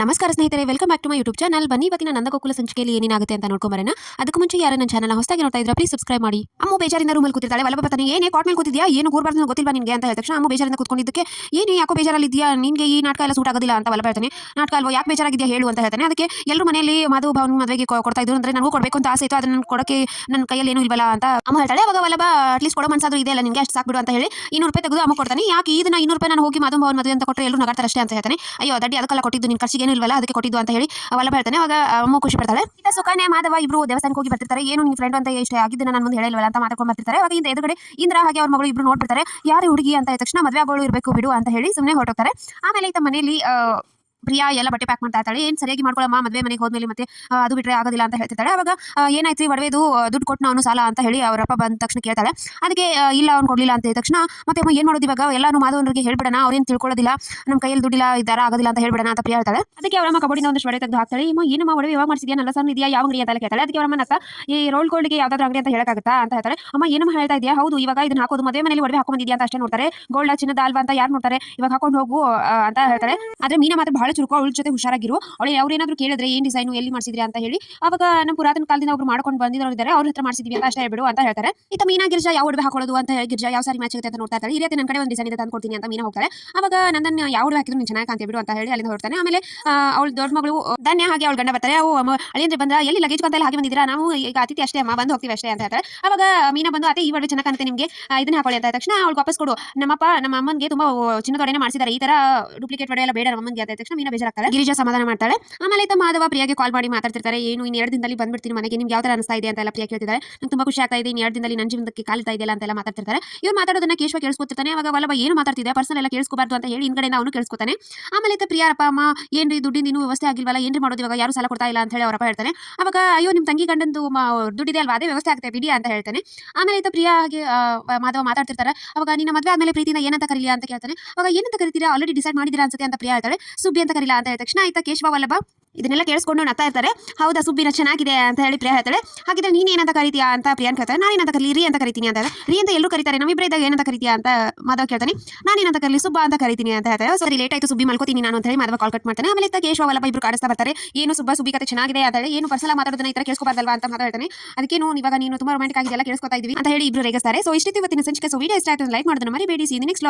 ನಮಸ್ಕಾರ ಸ್ನೇಹಿತರೆ, welcome back to my YouTube channel. ಬನ್ನಿ ಇವತ್ತಿನ ನಂದಗೋಕುಲ ಸಂಚಿಕೆಯಲ್ಲಿ ಏನೇನಾಗುತ್ತೆ ಅಂತ ನೋಡ್ಕೊಂಬರೋಣ. ಅದಕ್ಕೂ ಮುಂಚೆ ಯಾರು ನನ್ನ ಚಾನಲ್ ಹೊಸದಾಗಿ ನೋಡ್ತಾ ಇದ್ರೆ ಪ್ಲೀಸ್ ಸಬ್ಸ್ಕ್ರೈಬ್ ಮಾಡಿ. ಅಮ್ಮ ಬೇಜಾರಿಂದ ರೂಮಲ್ಲಿ ಕೂತಿರ್ತಾಳೆ. ವಲ್ಲಭ ಬರ್ತಾನೆ. ಏನೇ ಕಾಟ್ ಮೇಲೆ ಕೂತಿದ್ಯಾ, ಏನು ಕೂರ್ಬಾರ್ದು ಗೊತ್ತಿಲ್ವಾ ನಿನಗೆ ಅಂತ ಹೇಳಿದ ತಕ್ಷಣ ಅಮ್ಮ ಬೇಜಾರಿಂದ ಕೂತ್ಕೊಂಡಿದ್ದಕ್ಕೆ ಏನೇ ಯಾಕೋ ಬೇಜಾರಲ್ಲಿ ಇದೆಯಾ, ನಿನಗೆ ಈ ನಾಟಕ ಎಲ್ಲ ಸೂಟ್ ಆಗೋದಿಲ್ಲ ಅಂತ ವಲ್ಲಭ ಹೇಳ್ತಾನೆ. ನಾಟಕ ಅಲ್ವಾ, ಯಾಕೆ ಬೇಜಾರಾಗಿದೆಯಾ ಹೇಳು ಅಂತ ಹೇಳ್ತಾನೆ. ಅದಕ್ಕೆ ಎಲ್ಲರೂ ಮನೆಯಲ್ಲಿ ಮಾಧವ ಭಾವನ ಮದುವೆಗೆ ಕೊಡ್ತಾ ಇದ್ರು, ಅಂದ್ರೆ ನನಗೂ ಕೊಡಬೇಕು ಅಂತ ಆಸೆ ಇತ್ತು, ಅದನ್ನ ಕೊಡಕ್ಕೆ ನನ್ನ ಕೈಯಲ್ಲಿ ಏನೂ ಇಲ್ವಲ್ಲ ಅಂತ ಅಮ್ಮ ಹೇಳ್ತಾಳೆ. ಅವಾಗ ವಲ್ಲಭ ಅಟ್ಲೀಸ್ಟ್ ಕೊಡೋ ಮನಸ್ಸಾದ್ರೂ ಇದೆ ಅಲ್ಲ ನಿನಗೆ, ಅಷ್ಟು ಸಾಕ್ಬಿಡು ಅಂತ ಹೇಳಿ 200 ರೂಪಾಯಿ ತೆಗೆದು ಅಮ್ಮ ಕೊಡ್ತಾನೆ. ಯಾಕೆ ಇದನ್ನ 200 ರೂಪಾಯಿ ನಾನು ಹೋಗಿ ಮಾಧವ ಭಾವನ ಮದುವೆ ಅಂತ ಕೊಟ್ಟರೆ ಎಲ್ಲರೂ ನಗಾಡ್ತಾರೆ ಅಷ್ಟೇ ಅಂತ ಹೇಳ್ತಾನೆ. ಅಯ್ಯೋ ದಡ್ಡಿ, ಅದಕ್ಕೆಲ್ಲ ಕೊಟ್ಟಿದ್ದು ನಿನ್ನ ಖರ್ಚಿಗೆ ಏನೂ ಇಲ್ವಲ್ಲ, ಅದಕ್ಕೆ ಕೊಟ್ಟಿದ್ದು ಅಂತ ಹೇಳಿ ವಲ್ಲಭ ಹೇಳ್ತಾನೆ. ಅವಾಗ ಅಮ್ಮ ಖುಷಿ ಪಡ್ತಾಳೆ. ಈಗ ಸುಕನ್ಯಾ ಮಾಧವ ಇಬ್ರು ದೇವಸ್ಥಾನಕ್ಕೆ ಹೋಗಿ ಬರ್ತಿರ್ತಾರೆ. ಏನು ನಿನ್ನ ಫ್ರೆಂಡ್ ಅಂತ ಇಷ್ಟ ಆಗಿದ್ದನ್ನ ನಾನು ಮುಂದೆ ಹೇಳಿಲ್ವಲ್ಲ ಅಂತ ಮಾತಾಡ್ಕೊಂಡು ಬರ್ತಿರ್ತಾರೆ. ಅವಾಗ ಇಂದ ಎದುರುಗಡೆ ಇಂದ್ರ ಹಾಗೆ ಅವ್ರ ಮಗಳು ಇಬ್ರು ನೋಡ್ಬಿಡ್ತಾರೆ. ಯಾರು ಹುಡುಗಿ ಅಂತ ಹೇಳಿದ ತಕ್ಷಣ ಮದುವೆ ಆಗೋಳು ಇರಬೇಕು ಬಿಡು ಅಂತ ಹೇಳಿ ಸುಮ್ಮನೆ ಹೊರಟೋಗ್ತಾರೆ. ಆಮೇಲೆ ಈತ ಮನೆಯಲ್ಲಿ ಪ್ರಿಯಾ ಎಲ್ಲ ಬಟ್ಟೆ ಪ್ಯಾಕ್ ಮಾಡ್ತಾ ಇರ್ತಾಳೆ. ಏನು ಸರಿಯಾಗಿ ಮಾಡ್ಕೊಳ್ಳಮ್ಮ, ಮದುವೆ ಮನೆಗೆ ಹೋದ್ಮೇಲೆ ಮತ್ತೆ ಅದು ಬಿಟ್ಟರೆ ಆಗೋದಿಲ್ಲ ಅಂತ ಹೇಳ್ತಿರ್ತಾಳೆ. ಅವಾಗ ಏನಾಯ್ತು ಈ ಒಡವೆದು ದುಡ್ಡು ಕೊಟ್ಟು ಅವನು ಸಾಲ ಅಂತ ಹೇಳಿ ಅವರಪ್ಪ ಬಂದ ತಕ್ಷಣ ಕೇಳ್ತಾಳೆ. ಅದಕ್ಕೆ ಇಲ್ಲ ಅವ್ನು ಕೊಡಲಿಲ್ಲ ಅಂತ ಹೇಳಿದ ತಕ್ಷಣ ಮತ್ತೆ ಅಮ್ಮ ಏನು ಮಾಡೋದು ಇವಾಗ, ಎಲ್ಲಾನು ಮಾಧವನಿಗೆ ಹೇಳ್ಬಿಡೋಣ, ಅವ್ರೇನು ತಿಳ್ಕೊಳ್ಳೋದಿಲ್ಲ, ನಮ್ಮ ಕೈಯಲ್ಲಿ ದುಡ್ಡಿಲ್ಲ ಇದ್ದಾರ ಆಗೋದಿಲ್ಲ ಅಂತ ಹೇಳ್ಬಿಡೋಣ ಅಂತ ಪ್ರಿಯಾ ಹೇಳ್ತಾಳೆ. ಅದಕ್ಕೆ ಅವರಮ್ಮ ಕಬೋಡಿನ ಒಂದಷ್ಟು ಒಡವೆ ತೆಗೆದು ಹಾಕ್ತಾಳೆ. ಏನಮ್ಮ ಒಡವೆ ಯಾವಾಗ ಮಾಡಿಸಿದ್ಯಾ, ನನ್ನ ಸಣ್ಣ ಇದೆಯಾ, ಯಾವ ಅಂಗಡಿ ಅಂತ ಕೇಳ್ತಾಳೆ. ಅದಕ್ಕೆ ಅವರಮ್ಮ ನಕ್ಕ ಈ ರೋಲ್ ಗೋಲ್ಡ್ಗೆ ಯಾವ್ದಾದ್ರು ಅಂಗಡಿ ಅಂತ ಹೇಳಕ್ಕಾಗತ್ತಾ ಅಂತ ಹೇಳ್ತಾರೆ. ಅಮ್ಮ ಏನಮ್ಮ ಹೇಳ್ತಾ ಇದೆಯಾ, ಹೌದು ಇವಾಗ ಇದನ್ನ ಹಾಕೋದು ಮದುವೆ ಮನೆಯಲ್ಲಿ ಒಡವೆ ಹಾಕೊಂಡು ಬಂದಿದ್ಯಾ ಅಂತ ಅಷ್ಟೇ ನೋಡ್ತಾರೆ, ಗೋಲ್ಡ್ ಚಿನ್ನದ ಅಲ್ವಾ ಅಂತ ಯಾರು ನೋಡ್ತಾರೆ, ಇವಾಗ ಹಾಕೊಂಡು ಹೋಗು ಅಂತ ಹೇಳ್ತಾರೆ. ಆದ್ರೆ ಮೀನಾ ಮಾತ್ರ ಬಹಳ ಚುರುಕು, ಅವಳ ಜೊತೆ ಹುಷಾರಾಗಿರು, ಅವಳು ಅವ್ರೇನಾದ್ರು ಕೇಳಿದ್ರೆ ಏನ್ ಡಿಸೈನು ಎಲ್ಲಿ ಮಾಡಿಸಿದ್ರಿ ಅಂತ ಹೇಳಿ ಅವಾಗ ನಮ್ಮ ಪುರಾತನ ಕಾಲದಿಂದ ಒಬ್ರು ಮಾಡ್ಕೊಂಡು ಬಂದಿದ್ರು ಇದ್ದಾರೆ, ಅವ್ರ ಹತ್ರ ಮಾಡಿಸಿದ್ವಿ ಅಂತ ಅಷ್ಟೇ ಹೇಳ್ಬಿಡು ಅಂತ ಹೇಳ್ತಾರೆ. ಇತ್ತ ಮೀನಾ ಗಿರ್ಜಾ ಯಾವ ಒಡವೆ ಹಾಕೊಳ್ಳೋದು ಅಂತ ಹೇಳಿ ಗಿರ್ಜಾ ಯಾವ ಸಾರಿ ಮ್ಯಾಚ್ ಆಗುತ್ತೆ ಅಂತ ನೋಡ್ತಾ ಇರ್ತಾಳೆ. ಈ ರೀತಿ ನನ್ನ ಕಡೆ ಒಂದು ಡಿಸೈನ್ ಇದೆ ತಂದು ಕೊಡ್ತೀನಿ ಅಂತ ಮೀನಾ ಹೋಗ್ತಾರೆ. ಅವಾಗ ನಂದನ್ನ ಯಾವ ಒಡವೆ ಹಾಕಿದ್ರು ನೀನು ಚೆನ್ನಾಗಿ ಕಾಣ್ತೀವಿ ಬಿಡು ಅಂತ ಹೇಳಿ ಅಲ್ಲಿಂದ ಹೊರಡ್ತಾನೆ. ಆಮೇಲೆ ಅವಳು ದೊಡ್ಡ ಮಗಳು ಧನ್ಯ ಹಾಗೆ ಅವಳು ಗಂಡ ಬರ್ತಾರೆ. ಅವು ಅಳಿಯಂದ್ರೆ ಬಂದ ಎಲ್ಲಿ ಲಗೇಜ್ ಅಂತ ಹಾಗೆ ಬಂದಿದ್ದೀರಾ, ನಾವು ಈಗ ಅತಿಥಿ ಅಷ್ಟೇ ಅಮ್ಮ, ಬಂದು ಹೋಗ್ತೀವಿ ಅಷ್ಟೇ ಅಂತ ಹೇಳ್ತಾರೆ. ಅವಾಗ ಮೀನಾ ಬಂದು ಅತಿ ಈ ಒಡವೆ ಚೆನ್ನಾಗಿ ಕಾಣುತ್ತೆ ನಿಮಗೆ, ಇದನ್ನ ಹಾಕೊಳ್ಳಿ ಅಂತ ತಕ್ಷಣ ಅವಳು ವಾಪಸ್ ಕೊಡು, ನಮ್ಮ ಅಮ್ಮನಿಗೆ ತುಂಬಾ ಚಿನ್ನದ ಒಡವೆ ಮಾಡಿಸಿದ್ದಾರೆ, ಈ ತರ ಡೂಪ್ಲಿಕೇಟ್ ಒಡವೆ ಎಲ್ಲ ಬೇಡ ನಮ್ಮ ಅಮ್ಮನಿಗೆ ಅಂತ ತಕ್ಷಣ ಮೀನಾ ಬೇಜಾರಾಗ್ತಾಳೆ. ಗಿರಿಜಾ ಸಮಾಧಾನ ಮಾಡ್ತಾಳೆ. ಆಮೇಲೆ ಮಾಧವ ಪ್ರಿಯಾಗೆ ಕಾಲ್ ಮಾಡಿ ಮಾತಾಡ್ತಿರ್ತಾರೆ. ಏನು ಇನ್ನು 2 ದಿನದಲ್ಲಿ ಬಂದ್ಬಿಡ್ತೀನಿ ಮನೆಗೆ, ನಿಮ್ಗೆ ಯಾವ ತರ ಅನಿಸ್ತಾ ಇದೆ ಅಂತ ಎಲ್ಲ ಪ್ರಿಯಾ ಕೇಳ್ತಿದ್ದಾರೆ. ನಂಗೆ ತುಂಬಾ ಖುಷಿ ಆಗ್ತಾ ಇದೆ, ಇನ್ನು 2 ದಿನದಲ್ಲಿ ನನ್ನ ಜೀವನಕ್ಕೆ ಕಾಲಿತಾ ಇದೆಯಲ್ಲ ಅಂತೆಲ್ಲ ಮಾತಾಡ್ತಿರ್ತಾರೆ. ಇವ್ರು ಮಾತಾಡೋದನ್ನ ಕೇಶವ ಕೇಳಿಸ್ಕೊತಿರ್ತಾನೆ. ಅವಾಗ ವಲ್ಲಭ ಏನು ಮಾತಾಡ್ತಿದ್ದೆ, ಪರ್ಸನಲ್ ಎಲ್ಲ ಕೇಳಿಸ್ಕೋಬಾರ್ದು ಅಂತ ಹೇಳಿ ಹಿಂದ್ಗಡೆಯಿಂದ ಅವನು ಕೇಳಿಸ್ಕೊತಾನೆ. ಆಮೇಲೆ ಪ್ರಿಯಾರಪ್ಪ ಅಮ್ಮ ಏನ್ರಿ ದುಡ್ಡಿನ ಇನ್ನೂ ವ್ಯವಸ್ಥೆ ಆಗಿಲ್ವಲ್ಲ, ಏನ್ರಿ ಮಾಡೋದು ಇವಾಗ, ಯಾರು ಸಾಲ ಕೊಡ್ತಾ ಇಲ್ಲ ಅಂತ ಹೇಳಿ ಅವರಪ್ಪ ಹೇಳ್ತಾನೆ. ಅವಾಗ ಅಯ್ಯೋ ನಿಮ್ಮ ತಂಗಿ ಗಂಡಂದು ದುಡ್ಡಿದೆ ಅಲ್ವಾ, ಅದೇ ವ್ಯವಸ್ಥೆ ಆಗುತ್ತೆ ಬಿಡಿ ಅಂತ ಹೇಳ್ತಾನೆ. ಆಮೇಲೆ ಪ್ರಿಯಾ ಹಾಗೆ ಮಾಧವ ಮಾತಾಡ್ತಿರ್ತಾರೆ. ಅವಾಗ ನಿನ್ನ ಮದುವೆ ಆದ್ಮೇಲೆ ಪ್ರೀತಿನ ಏನಂತ ಕರೀಲಿ ಅಂತ ಕೇಳ್ತಾನೆ. ಅವಾಗ ಏನಂತ ಕರಿತೀರಾ, ಆಲ್ರೆಡಿ ಡಿಸೈಡ್ ಮಾಡಿದಿರಾ ಅನ್ಸುತ್ತೆ ಅಂತ ಪ್ರಿಯಾ ಹೇಳ್ತಾಳೆ. ಸುಬ್ಬಿ ಅಂತ ಕರೀಲಾ ಅಂತ ಹೇಳಿದ ತಕ್ಷಣ ಆಯ್ತಾ ಕೇಶವ ವಲ್ಲಭ ಇದನ್ನೆಲ್ಲ ಕೇಳಿಸ್ಕೊಂಡು ನಗ್ತಾ ಇರ್ತಾರೆ. ಹೌದಾ ಸುಬ್ಬಿನ ಚೆನ್ನಾಗಿದೆ ಅಂತ ಹೇಳಿ ಪ್ರಿಯಾ ಹೇಳ್ತಾಳೆ. ಹಾಗಿದ್ರೆ ನೀನು ಏನಂತ ಕರಿತೀಯಾ ಅಂತ ಪ್ರಿಯಾನ್ ಕೇಳ್ತಾನೆ. ನಾನೇನಂತ ಕರೀಲಿ, ರೀ ಅಂತ ಕರಿತೀನಿ ಅಂತ. ರೀ ಅಂತ ಎಲ್ಲರೂ ಕರೀತಾರೆ, ನಮ್ಮಿಬ್ಬರ ಇದ್ದಾಗ ಏನಂತ ಕರಿತೀಯಾ ಅಂತ ಮಾಧವ ಕೇಳ್ತಾನೆ. ನಾನೇನಂತ ಕರೀಲಿ, ಸುಬ್ಬ ಅಂತ ಕರಿತೀನಿ ಅಂತ ಹೇಳ್ತಾರೆ. ಸರಿ ಲೇಟ್ ಆಯ್ತು ಸುಬ್ಬಿ, ಮಲ್ಕೋತೀನಿ ನಾನು ಅಂತ ಹೇಳಿ ಮಾಧವ ಕಾಲ್ ಕಟ್ ಮಾಡ್ತಾನೆ. ಆಮೇಲೆ ಕೇಶವ ವಲ್ಲಭ ಇಬ್ರು ಕಾಡಿಸ್ತಾ ಬರ್ತಾರೆ. ಏನು ಸುಬ್ಬಿ ಕತೆ ಚೆನ್ನಾಗಿದೆ ಅಂತ ಹೇಳಿ, ಏನು ಪರ್ಸನಲ್ ಮಾತಾಡೋದನ್ನ ಈ ತರ ಕೇಳಿಸ್ಕೋಬಾರ್ದಲ್ವಾ ಅಂತ ಮಾತಾಡ್ತಾನೆ. ಅದಕ್ಕೆ ಇವಾಗ ನೀನು ತುಂಬಾ ರೊಮ್ಯಾಂಟಿಕ್ ಆಗಿ ಎಲ್ಲ ಕೇಳಿಸ್ಕೊತಾ ಇದೀವಿ ಅಂತ ಹೇಳಿ ಇಬ್ರು ರೇಗಿಸ್ತಾರೆ. ಸೊ ಇಷ್ಟಿತ್ತು ಇವತ್ತಿನ ಸಂಚಿಕೆ. ಸೊ ವಿಡಿಯೋ ಇಷ್ಟ ಆಯ್ತು ಲೈಕ್ ಮಾಡೋದನ್ನ ಮರಿಬೇಡಿ. C next